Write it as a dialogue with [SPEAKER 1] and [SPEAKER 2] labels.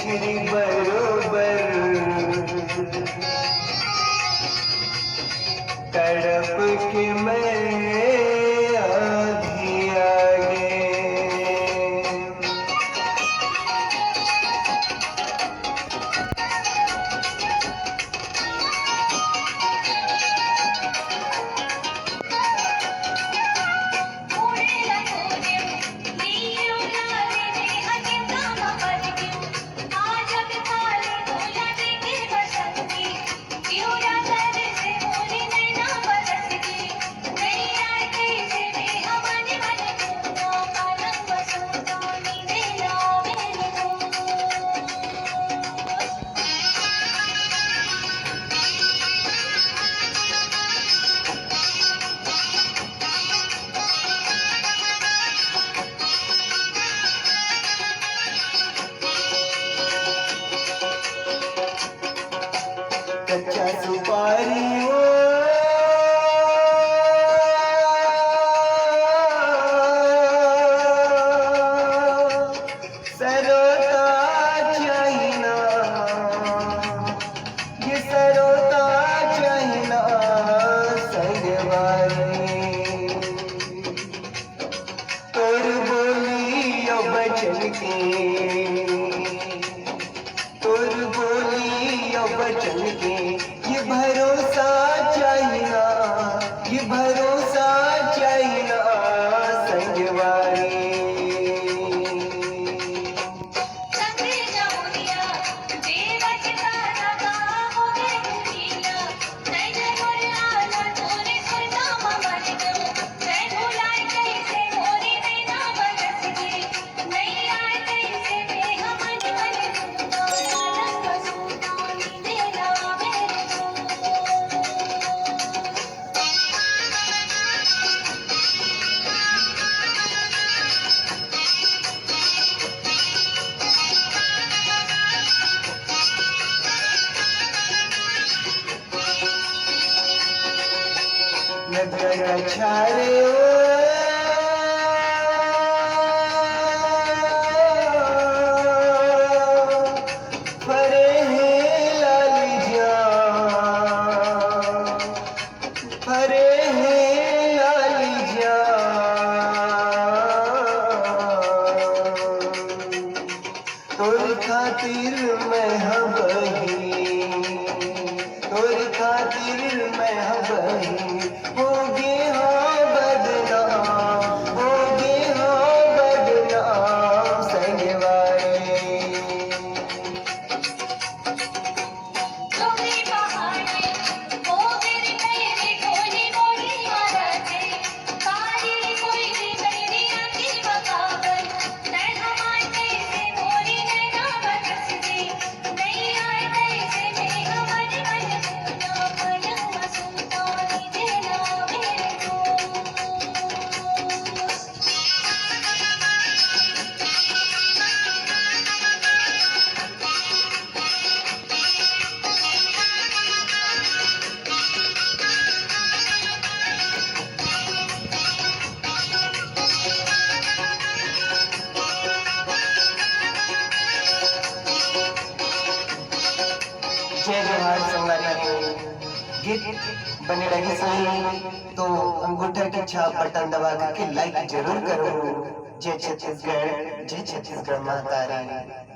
[SPEAKER 1] मछली बरोबर तड़प के मैं आधी आगे। कच्चा सुपारी ओ सरोता चाइना, ये सरोता चाइना संगवारी। तोर बोली ओ बचन की, तोर बोली ओ बचन की, ये भरोसा चाहिना, ये भरोसा चाहिना संगवारी। नगर छारे फरे हैं लाली जान, फरे हैं लाली जान। तोर खातिर मैं हबही, तोर खातिर मैं हबही, होगे हाँ बदनाम, होगे हाँ बदनाम संगवारी। जय जोहार संगवारी को गीत बने रही सही तो अंगूठा की छाप बटन दबा करके लाइक जरूर करो। जय छत्तीसगढ़, जय छत्तीसगढ़ माता रानी।